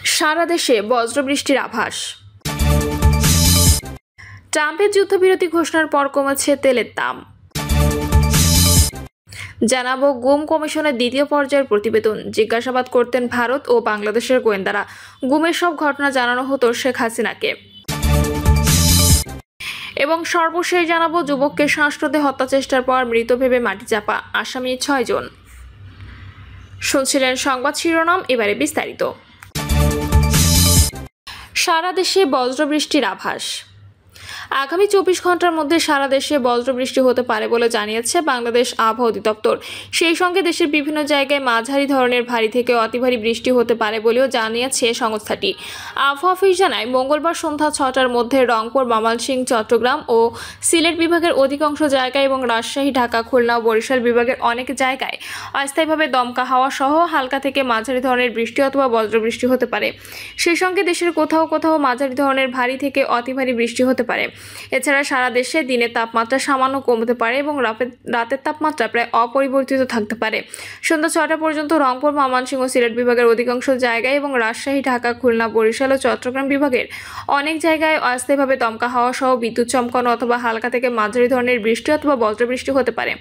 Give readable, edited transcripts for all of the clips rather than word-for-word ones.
সারা দেশে বজ্রবৃষ্টির আভাস। ট্রাম্পের যুদ্ধবিরতি ঘোষণার পর কমেছে তেলের দাম। জানাবো গুম কমিশনের দ্বিতীয় পর্যায়ের প্রতিবেদন। জিজ্ঞাসাবাদ করতেন ভারত ও বাংলাদেশের গোয়েন্দারা। গুমের সব ঘটনা জানানো হতো শেখ হাসিনাকে। এবং সর্বশেষ জানাবো যুবককে শ্বাসরোধে হত্যা চেষ্টার পর মৃত ভেবে মাটি চাপা, আসামি 6 জন। শুনছিলেন সংবাদ শিরোনাম, এবারে বিস্তারিত। সারা দেশে বজ্রবৃষ্টির আভাস। আগামী 24 ঘন্টার মধ্যে সারা দেশে বজ্রবৃষ্টি হতে পারে বলে জানিয়েছে বাংলাদেশ আবহাওয়া অধিদপ্তর। সেই সঙ্গে দেশের বিভিন্ন জায়গায় মাঝারি ধরনের ভারী থেকে অতি ভারী বৃষ্টি হতে পারে বলেও জানিয়েছে সংস্থাটি। আবহাওয়া অফিস জানায়, মঙ্গলবার সন্ধ্যা 6টার মধ্যে রংপুর, ময়মনসিংহ, চট্টগ্রাম ও সিলেট বিভাগের অধিকাংশ জায়গায় এবং রাজশাহী, ঢাকা, খুলনা ও বরিশাল বিভাগের অনেক জায়গায় অস্থায়ীভাবে দমকা হাওয়া সহ হালকা থেকে মাঝারি ধরনের বৃষ্টি অথবা বজ্রবৃষ্টি হতে পারে। সেই সঙ্গে দেশের কোথাও কোথাও মাঝারি ধরনের ভারী থেকে অতি ভারী বৃষ্টি হতে পারে। এছাড়া সারা দেশে দিনের তাপমাত্রা সামান্য কমতে পারে এবং রাতের তাপমাত্রা প্রায় অপরিবর্তিত থাকতে পারে। সন্ধ্যা 6টা পর্যন্ত রংপুর, ময়মনসিংহ ও সিলেট বিভাগের অধিকাংশ জায়গায় এবং রাজশাহী, ঢাকা, খুলনা, বরিশাল ও চট্টগ্রাম বিভাগের অনেক জায়গায় অস্থায়ীভাবে দমকা হাওয়া সহ বিদ্যুৎ চমকানো অথবা হালকা থেকে মাঝারি ধরনের বৃষ্টি অথবা বজ্রবৃষ্টি হতে পারে।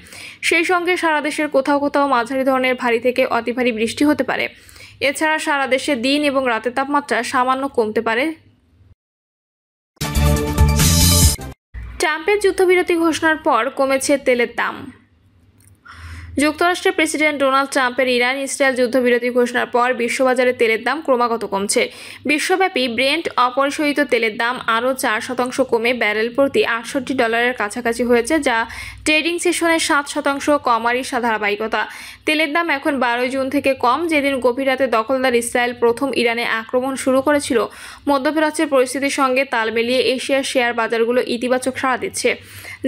সেই সঙ্গে সারা দেশের কোথাও কোথাও মাঝারি ধরনের ভারী থেকে অতি ভারী বৃষ্টি হতে পারে। এছাড়া সারা দেশে দিন এবং রাতের তাপমাত্রা সামান্য কমতে পারে। ট্রাম্পের যুদ্ধবিরতি ঘোষণার পর কমেছে তেলের দাম। যুক্তরাষ্ট্রের প্রেসিডেন্ট ডোনাল্ড ট্রাম্পের ইরান-ইসরায়েল যুদ্ধবিরতি ঘোষণার পর বিশ্ববাজারে তেলের দাম ক্রমাগত কমছে। বিশ্বব্যাপী ব্রেন্ট অপরিশোধিত তেলের দাম আরও 4% কমে ব্যারেল প্রতি $68 কাছাকাছি হয়েছে, যা ট্রেডিং সেশনে 7% কমারই ধারাবাহিকতা। তেলের দাম এখন 12 জুন থেকে কম, যেদিন গভীর রাতে দখলদার ইসরায়েল প্রথম ইরানে আক্রমণ শুরু করেছিল। মধ্যপ্রাচ্যের পরিস্থিতির সঙ্গে তাল মিলিয়ে এশিয়ার শেয়ার বাজারগুলো ইতিবাচক সাড়া দিচ্ছে।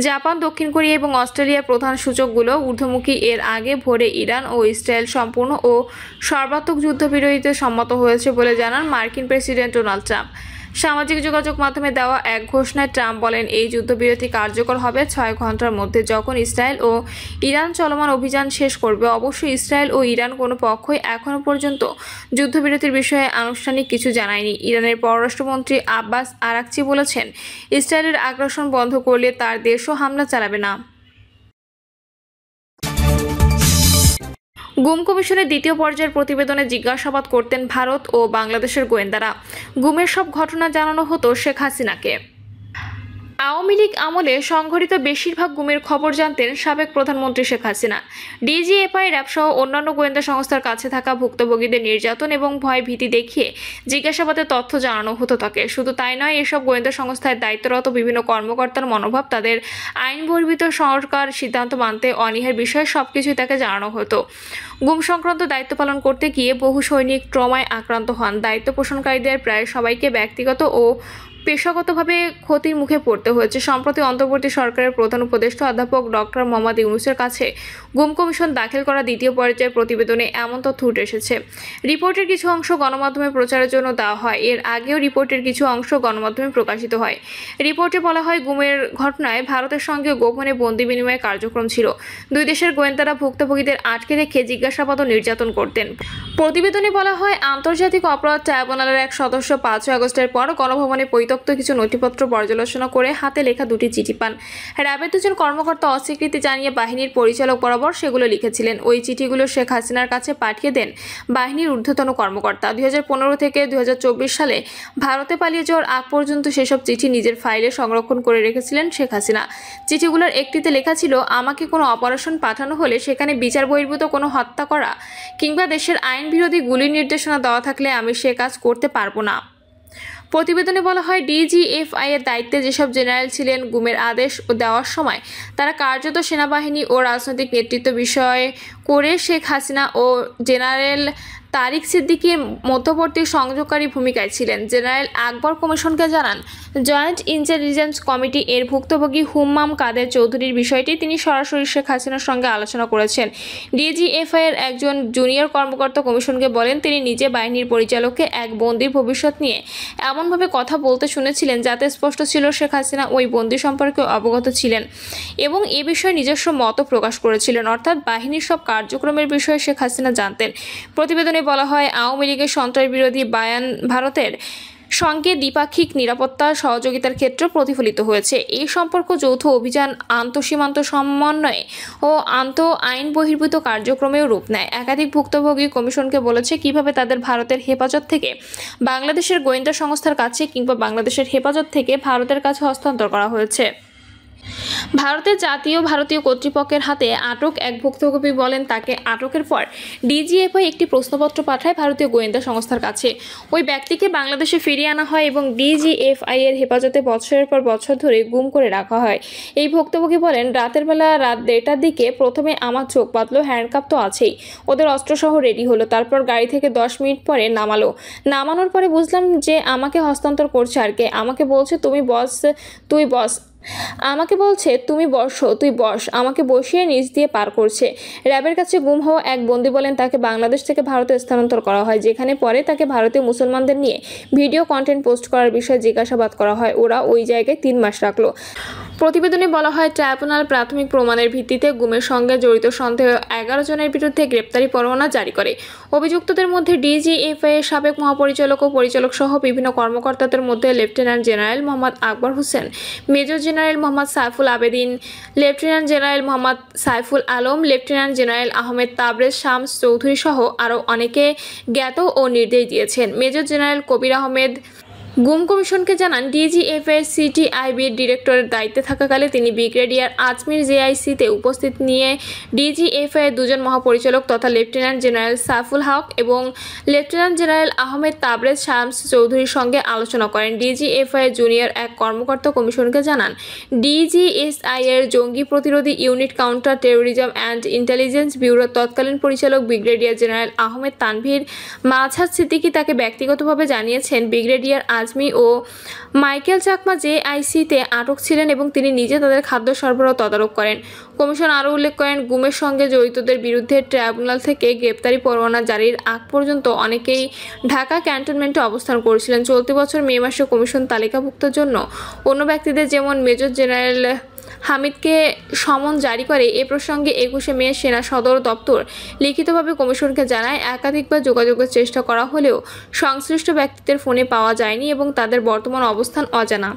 জাপান, দক্ষিণ কোরিয়া এবং অস্ট্রেলিয়ার প্রধান সূচকগুলো ঊর্ধ্বমুখী। এর আগে ভোরে ইরান ও ইসরায়েল সম্পূর্ণ ও সর্বাত্মক যুদ্ধবিরতিতে সম্মত হয়েছে বলে জানান মার্কিন প্রেসিডেন্ট ডোনাল্ড ট্রাম্প। সামাজিক যোগাযোগ মাধ্যমে দেওয়া এক ঘোষণায় ট্রাম্প বলেন, এই যুদ্ধবিরতি কার্যকর হবে 6 ঘন্টার মধ্যে, যখন ইসরায়েল ও ইরান চলমান অভিযান শেষ করবে। অবশ্যই ইসরায়েল ও ইরান কোনো পক্ষই এখনও পর্যন্ত যুদ্ধবিরতির বিষয়ে আনুষ্ঠানিক কিছু জানায়নি। ইরানের পররাষ্ট্রমন্ত্রী আব্বাস আরাকচি বলেছেন, ইসরায়েলের আগ্রাসন বন্ধ করলে তার দেশও হামলা চালাবে না। গুম কমিশনের দ্বিতীয় পর্যায়ের প্রতিবেদনে জিজ্ঞাসাবাদ করতেন ভারত ও বাংলাদেশের গোয়েন্দারা। গুমের সব ঘটনা জানানো হতো শেখ হাসিনাকে। আওয়ামী লীগ আমলে সংঘটিত বেশিরভাগ গুমের খবর জানতেন সাবেক প্রধানমন্ত্রী শেখ হাসিনা। ডিজিএফআই, র্যাবসহ অন্যান্য গোয়েন্দা সংস্থার কাছে থাকা ভুক্তভোগীদের নির্যাতন এবং ভয় ভীতি দেখিয়ে জিজ্ঞাসাবাদের তথ্য জানানো হতো তাকে। শুধু তাই নয়, এসব গোয়েন্দা সংস্থায় দায়িত্বরত বিভিন্ন কর্মকর্তার মনোভাব, তাদের আইন বহির্ভূত সরকার সিদ্ধান্ত মানতে অনীহার বিষয়ে সবকিছুই তাকে জানানো হতো। গুম সংক্রান্ত দায়িত্ব পালন করতে গিয়ে বহু সৈনিক ট্রমায় আক্রান্ত হন। দায়িত্ব পোষণকারীদের প্রায় সবাইকে ব্যক্তিগত ও পেশাগতভাবে ক্ষতির মুখে পড়তে হয়েছে। সম্প্রতি অন্তর্বর্তী সরকারের প্রধান উপদেষ্টা অধ্যাপক ডক্টর মোহাম্মদ ইউনূসের কাছে গুম কমিশন দাখিল করা দ্বিতীয় পর্যায়ের প্রতিবেদনে এমন তথ্য উঠে এসেছে। রিপোর্টের কিছু অংশ গণমাধ্যমে প্রচারের জন্য দেওয়া হয়। এর আগেও রিপোর্টের কিছু অংশ গণমাধ্যমে প্রকাশিত হয়। রিপোর্টে বলা হয়, গুমের ঘটনায় ভারতের সঙ্গে গোপনে বন্দি বিনিময় কার্যক্রম ছিল। দুই দেশের গোয়েন্দারা ভুক্তভোগীদের আটকে রেখে জিজ্ঞাসাবাদ ও নির্যাতন করতেন। প্রতিবেদনে বলা হয়, আন্তর্জাতিক অপরাধ ট্রাইব্যুনালের এক সদস্য 5 আগস্টের পর গণভবনে কিছু নথিপত্র পর্যালোচনা করে হাতে লেখা 2টি চিঠি পান। র্যাবের 2 জন কর্মকর্তা অস্বীকৃতি জানিয়ে বাহিনীর পরিচালক বরাবর সেগুলো লিখেছিলেন। ওই চিঠিগুলো শেখ হাসিনার কাছে পাঠিয়ে দেন বাহিনীর ঊর্ধ্বতন কর্মকর্তা। 2015 থেকে 2024 সালে ভারতে পালিয়ে যাওয়ার আগ পর্যন্ত সেসব চিঠি নিজের ফাইলে সংরক্ষণ করে রেখেছিলেন শেখ হাসিনা। চিঠিগুলোর একটিতে লেখা ছিল, আমাকে কোনো অপারেশন পাঠানো হলে সেখানে বিচার বহির্ভূত কোনো হত্যা করা কিংবা দেশের আইন বিরোধী গুলির নির্দেশনা দেওয়া থাকলে আমি সে কাজ করতে পারবো না। প্রতিবেদনে বলা হয়, ডিজিএফআই এর দায়িত্বে যেসব জেনারেল ছিলেন, গুমের আদেশ দেওয়ার সময় তারা কার্যত সেনাবাহিনী ও রাজনৈতিক নেতৃত্ব বিষয় করে শেখ হাসিনা ও জেনারেল তারিক সিদ্দিকীর মধ্যবর্তী সংযোগকারী ভূমিকায় ছিলেন। জেনারেল আকবর কমিশনকে জানান, জয়েন্ট ইন্টেলিজেন্স কমিটি এর ভুক্তভোগী হুম্মাম কাদের চৌধুরীর বিষয়টি তিনি সরাসরি শেখ হাসিনার সঙ্গে আলোচনা করেছেন। ডিজিএফআই এর একজন জুনিয়র কর্মকর্তা কমিশনকে বলেন, তিনি নিজে বাহিনীর পরিচালককে এক বন্দির ভবিষ্যৎ নিয়ে এমনভাবে কথা বলতে শুনেছিলেন যাতে স্পষ্ট ছিল শেখ হাসিনা ওই বন্দি সম্পর্কে অবগত ছিলেন এবং এ বিষয়ে নিজস্ব মত প্রকাশ করেছিলেন, অর্থাৎ বাহিনীর সব কার্যক্রমের বিষয়ে শেখ হাসিনা জানতেন। প্রতিবেদনে বলা হয়, আওয়ামী লীগের সন্ত্রাস বিরোধী বায়ান ভারতের সঙ্গে দ্বিপাক্ষিক নিরাপত্তা সহযোগিতার ক্ষেত্রে প্রতিফলিত হয়েছে। এই সম্পর্ক যৌথ অভিযান, আন্তঃসীমান্ত সমন্বয়ে ও আইন বহির্ভূত কার্যক্রমেও রূপ নেয়। একাধিক ভুক্তভোগী কমিশনকে বলেছে কিভাবে তাদের ভারতের হেফাজত থেকে বাংলাদেশের গোয়েন্দা সংস্থার কাছে কিংবা বাংলাদেশের হেফাজত থেকে ভারতের কাছে হস্তান্তর করা হয়েছে। ভারতীয় কর্তৃপক্ষের হাতে আটক এক ভুক্তভোগী বলেন, তাকে আটকের পর ডিজিএফআই একটি প্রশ্নপত্র পাঠায় ভারতীয় গোয়েন্দা সংস্থার কাছে। ওই ব্যক্তিকে বাংলাদেশে ফিরিয়ে আনা হয় এবং ডিজিএফআই এর হেফাজতে বছরের পর বছর ধরে গুম করে রাখা হয়। এই ভুক্তভোগী বলেন, রাত 1:30টার দিকে প্রথমে আমার চোখ বাঁধলো, হ্যান্ডকাপ তো আছেই, ওদের অস্ত্রসহ রেডি হলো। তারপর গাড়ি থেকে 10 মিনিট পরে নামানোর পরে বুঝলাম যে আমাকে হস্তান্তর করছে আর কে। আমাকে বলছে তুই বস। আমাকে বলছে তুমি বসো, তুই বস। আমাকে বসিয়ে নিচ দিয়ে পার করছে। র্যাবের কাছে গুম হওয়া এক বন্দী বলেন, তাকে বাংলাদেশ থেকে ভারতে স্থানান্তর করা হয়, যেখানে পরে তাকে ভারতীয় মুসলমানদের নিয়ে ভিডিও কন্টেন্ট পোস্ট করার বিষয়ে জিজ্ঞাসাবাদ করা হয়। ওরা ওই জায়গায় 3 মাস রাখলো। প্রতিবেদনে বলা হয়, ট্রাইব্যুনাল প্রাথমিক প্রমাণের ভিত্তিতে গুমের সঙ্গে জড়িত সন্দেহ 11 জনের বিরুদ্ধে গ্রেপ্তারি পরোয়ানা জারি করে। অভিযুক্তদের মধ্যে ডিজিএফআই এর সাবেক মহাপরিচালক ও পরিচালক সহ বিভিন্ন কর্মকর্তাদের মধ্যে lieutenant general Mohammad Akbar Hossain, major general Mohammad Saiful Abedin, lieutenant general Mohammad Saiful Alam, lieutenant general Ahmed Tabrez Shams Chowdhury সহ আরও অনেকে জ্ঞাত ও নির্দেশ দিয়েছেন। মেজর জেনারেল কবির আহমেদ গুম কমিশনকে জানান, ডিজিএফআই এর সিটিআইবির ডিরেক্টরের দায়িত্বে থাকাকালে তিনি ব্রিগেডিয়ার আজমির জেআইসিতে উপস্থিত নিয়ে ডিজিএফআই এর 2 জন মহাপরিচালক তথা লেফটেন্যান্ট জেনারেল সাইফুল হক এবং লেফটেন্যান্ট জেনারেল আহমেদ তাবরেজ শামস চৌধুরীর সঙ্গে আলোচনা করেন। ডিজিএফআই এর জুনিয়র এক কর্মকর্তা কমিশনকে জানান, ডিজিএসআই এর জঙ্গি প্রতিরোধী unit counter terrorism and intelligence ব্যুরোর তৎকালীন পরিচালক ব্রিগেডিয়ার জেনারেল আহমেদ তানভীর মাঝহার সিদ্দিকী তাকে ব্যক্তিগতভাবে জানিয়েছেন ব্রিগেডিয়ার আজমি ও মাইকেল চাকমা জেআইসিতে আটক ছিলেন এবং তিনি নিজে তাদের খাদ্য সরবরাহ তদারক করেন। কমিশন আরও উল্লেখ করেন, গুমের সঙ্গে জড়িতদের বিরুদ্ধে ট্রাইব্যুনাল থেকে গ্রেপ্তারি পরোয়ানা জারির আগ পর্যন্ত অনেকেই ঢাকা ক্যান্টনমেন্টে অবস্থান করেছিলেন। চলতি বছর মে মাসে কমিশন তালিকাভুক্তের জন্য অন্য ব্যক্তিদের যেমন মেজর জেনারেল হামিদকে সমন জারি করে। এ প্রসঙ্গে 21শে মে সেনা সদর দপ্তর লিখিতভাবে কমিশনকে জানায়, একাধিকবার যোগাযোগের চেষ্টা করা হলেও সংশ্লিষ্ট ব্যক্তিদের ফোনে পাওয়া যায়নি এবং তাদের বর্তমান অবস্থান অজানা।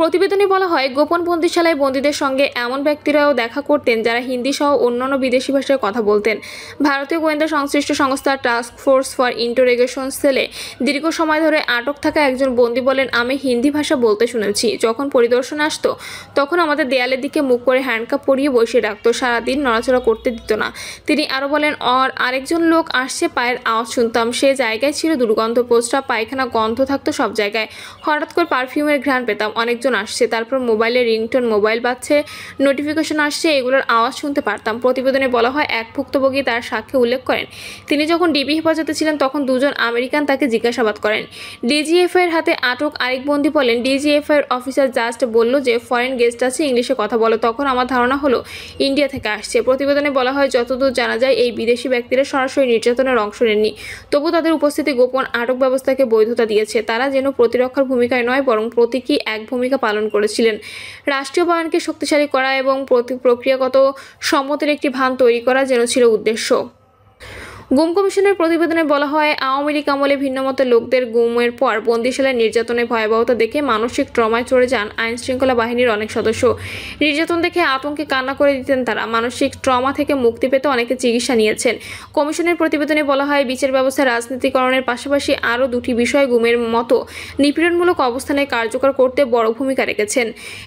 প্রতিবেদনে বলা হয়, গোপন বন্দিশালায় বন্দীদের সঙ্গে এমন ব্যক্তিরাও দেখা করতেন যারা হিন্দি সহ অন্যান্য বিদেশি ভাষায় কথা বলতেন। ভারতীয় গোয়েন্দা সংশ্লিষ্ট সংস্থা টাস্ক ফোর্স ফর ইন্টারোগেশন সেলে দীর্ঘ সময় ধরে আটক থাকা একজন বন্দী বলেন, আমি হিন্দি ভাষা বলতে শুনেছি। যখন পরিদর্শনে আসতো তখন আমাদের দেয়ালের দিকে মুখ করে হ্যান্ডকাপ পরিয়ে বসিয়ে রাখতো, সারাদিন নড়াচড়া করতে দিত না। তিনি আরও বলেন, আরেকজন লোক আসছে, পায়ের আওয়াজ শুনতাম। সে জায়গায় ছিল দুর্গন্ধ, প্রস্রাব পায়খানা গন্ধ থাকতো সব জায়গায়। হঠাৎ করে পারফিউমের ঘ্রাণ পেতাম। অনেকজন আসছে, তারপর মোবাইলে রিংটোন, মোবাইল বাজছে, নোটিফিকেশন আসছে, এগুলোর আওয়াজ শুনতে পারতাম। প্রতিবেদনে বলা হয়, এক ভুক্তভোগী তার সাক্ষ্যে উল্লেখ করেন, তিনি যখন ডিবি হেফাজতে ছিলেন তখন 2 জন আমেরিকান তাকে জিজ্ঞাসাবাদ করেন। ডিজিএফআই এর হাতে আটক আরেক বন্দী বলেন, ডিজিএফআই এর অফিসার জাস্ট বলল যে ফরেন গেস্ট আছে, ইংলিশে কথা বলো। তখন আমার ধারণা হলো ইন্ডিয়া থেকে আসছে। প্রতিবেদনে বলা হয়, যতদূর জানা যায় এই বিদেশি ব্যক্তিরা সরাসরি নির্যাতনের অংশ নেননি, তবু তাদের উপস্থিতি গোপন আটক ব্যবস্থাকে বৈধতা দিয়েছে। তারা যেন প্রতিরক্ষার ভূমিকায় নয় বরং প্রতীকী এক ভূমিকা পালন করেছিলেন। রাষ্ট্রীয় বাহিনীকে শক্তিশালী করা এবং প্রক্রিয়াগত সম্মতির একটি ভান তৈরি করা যেন ছিল উদ্দেশ্য। গুম কমিশনের প্রতিবেদনে বলা হয়, আওয়ামী লীগ আমলে ভিন্নমতের লোকদের গুমের পর বন্দিশালায় নির্যাতনের ভয়াবহতা দেখে মানসিক ট্রমায় চড়ে যান আইন শৃঙ্খলা বাহিনীর অনেক সদস্য। নির্যাতন দেখে আতঙ্কে কান্না করে দিতেন তারা। মানসিক ট্রমা থেকে মুক্তি পেতে অনেকে চিকিৎসা নিয়েছেন। কমিশনের প্রতিবেদনে বলা হয়, বিচার ব্যবস্থা রাজনীতিকরণের পাশাপাশি আরও 2টি বিষয় গুমের মতো নিপীড়নমূলক অবস্থানে কার্যকর করতে বড় ভূমিকা রেখেছেন।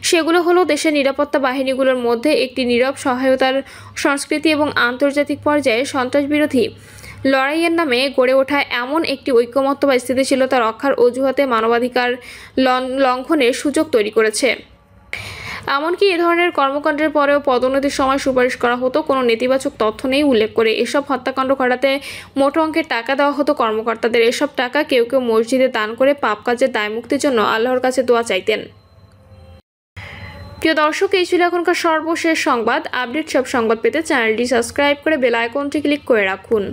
সেগুলো হলো দেশের নিরাপত্তা বাহিনীগুলোর মধ্যে একটি নীরব সহায়তার সংস্কৃতি এবং আন্তর্জাতিক পর্যায়ে সন্ত্রাস বিরোধী লড়াইয়ের নামে গড়ে ওঠা এমন একটি ঐকমত্য বা স্থিতিশীলতা রক্ষার অজুহাতে মানবাধিকার লঙ্ঘনের সুযোগ তৈরি করেছে। এমনকি এ ধরনের কর্মকাণ্ডের পরেও পদোন্নতির সময় সুপারিশ করা হতো, কোনো নেতিবাচক তথ্য নেই উল্লেখ করে। এসব হত্যাকাণ্ড ঘটাতে মোটা অঙ্কের টাকা দেওয়া হতো কর্মকর্তাদের। এসব টাকা কেউ কেউ মসজিদে দান করে পাপ কাজের দায়মুক্তির জন্য আল্লাহর কাছে দোয়া চাইতেন। প্রিয় দর্শক, এই ছিল এখনকার সর্বশেষ সংবাদ। আপডেট সব সংবাদ পেতে চ্যানেলটি সাবস্ক্রাইব করে বেল আইকনটি ক্লিক করে রাখুন।